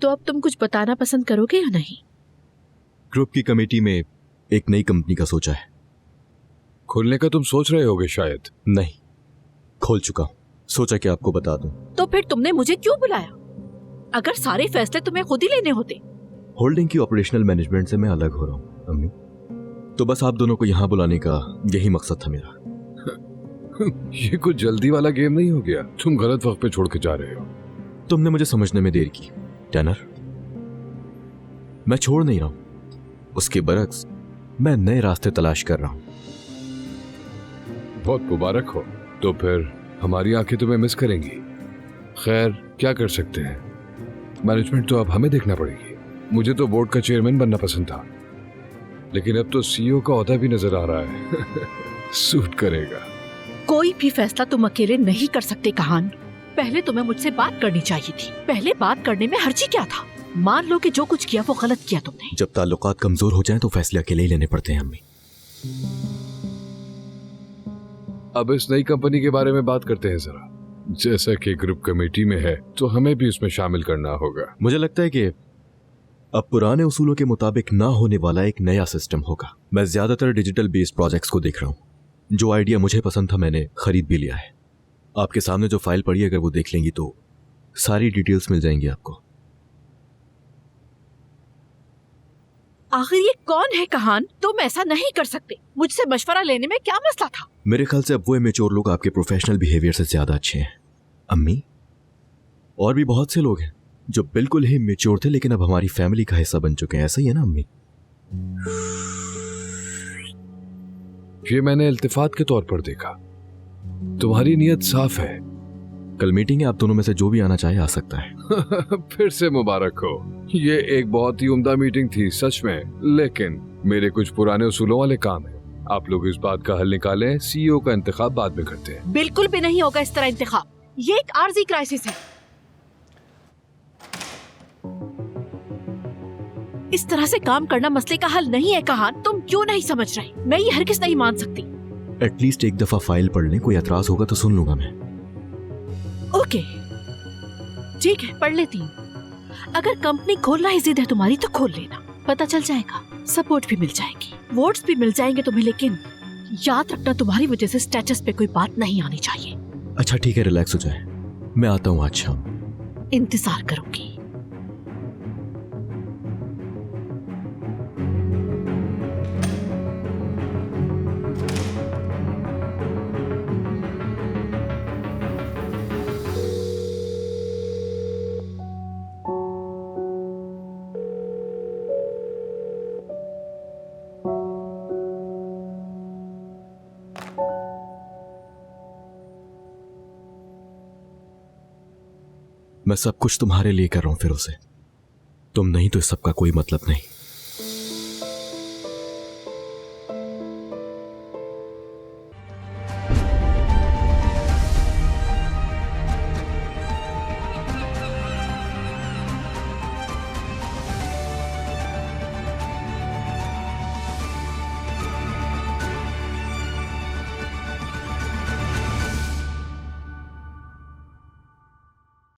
तो अब तुम कुछ बताना पसंद करोगे या नहीं? ग्रुप की कमेटी में एक नई कंपनी का सोचा है। खोलने का तुम सोच रहे होगे शायद। नहीं, खोल चुका हूं। सोचा कि आपको बता दूं। तो फिर तुमने मुझे क्यों बुलाया? अगर सारे फैसले तुम्हें खुद ही लेने होते। होल्डिंग की ऑपरेशनल मैनेजमेंट से मैं अलग हो रहा हूं अम्मी, तो बस आप दोनों को यहां बुलाने का यही मकसद था मेरा। ये कुछ जल्दी वाला गेम नहीं हो गया? तुम गलत वक्त पे छोड़ के जा रहे हो। तुमने मुझे समझने में देर की टैनर। मैं छोड़ नहीं रहा हूं, उसके बरक्स मैं नए रास्ते तलाश कर रहा हूं। बहुत मुबारक हो। तो फिर हमारी आंखें तुम्हें मिस करेंगी। खैर, क्या कर सकते हैं, मैनेजमेंट तो अब हमें देखना पड़ेगी। मुझे तो बोर्ड का चेयरमैन बनना पसंद था, लेकिन अब तो सीईओ का ओहदा भी नजर आ रहा है। सूट करेगा। कोई भी फैसला तुम अकेले नहीं कर सकते कहान। पहले तुम्हें मुझसे बात करनी चाहिए थी। पहले बात करने में हर्जी क्या था? मान लो कि जो कुछ किया वो गलत किया तुमने। जब ताल्लुकात कमजोर हो जाएं तो फैसले अकेले ही लेने पड़ते हैं अम्मी। अब इस नई कंपनी के बारे में बात करते हैं जरा। जैसा कि ग्रुप कमेटी में है तो हमें भी उसमें शामिल करना होगा। मुझे लगता है कि अब पुराने उसूलों के मुताबिक ना होने वाला एक नया सिस्टम होगा। मैं ज्यादातर डिजिटल बेस्ड प्रोजेक्ट्स को देख रहा हूं। जो आइडिया मुझे पसंद था मैंने खरीद भी लिया है। आपके सामने जो फाइल पड़ी है, अगर वो देख लेंगी तो सारी डिटेल्स मिल जाएंगी आपको। आखिर ये कौन है कहान? तुम ऐसा नहीं कर सकते। मुझसे मशवरा लेने में क्या मसला था? मेरे ख्याल से अब वो इमेच्योर लोग आपके प्रोफेशनल बिहेवियर से ज्यादा अच्छे हैं अम्मी। और भी बहुत से लोग हैं जो बिल्कुल ही इमेच्योर थे लेकिन अब हमारी फैमिली का हिस्सा बन चुके हैं। ऐसा ही है ना अम्मी? ये मैंने इल्तिफात के तौर पर देखा। तुम्हारी नीयत साफ है। कल मीटिंग है, आप दोनों में से जो भी आना चाहे आ सकता है। फिर से मुबारक हो। ये एक बहुत ही उम्दा मीटिंग थी सच में, लेकिन मेरे कुछ पुराने उसूलों वाले काम है। आप लोग इस बात का हल निकालें। सीईओ का इंतखाब बाद में करते हैं। बिल्कुल भी नहीं होगा इस तरह इंतखाब। ये एक आर्जी क्राइसिस है। इस तरह से काम करना मसले का हल नहीं है कहान। तुम क्यों नहीं समझ रहे? मैं ये हरगिज़ नहीं मान सकती। एटलीस्ट एक दफा फाइल पढ़ लें, कोई एतराज होगा तो सुन लूंगा मैं। ओके, ठीक है, पढ़ लेती हूँ। अगर कंपनी खोलना ही जिद है तुम्हारी तो खोल लेना, पता चल जाएगा। सपोर्ट भी मिल जाएगी, वोट्स भी मिल जाएंगे तुम्हें, लेकिन याद रखना तुम्हारी वजह से स्टेटस पे कोई बात नहीं आनी चाहिए। अच्छा ठीक है, रिलैक्स हो जाए। मैं आता हूँ आज शाम। इंतजार करूंगी। मैं सब कुछ तुम्हारे लिए कर रहा हूं फिरोज़े। तुम नहीं तो इस सब का कोई मतलब नहीं।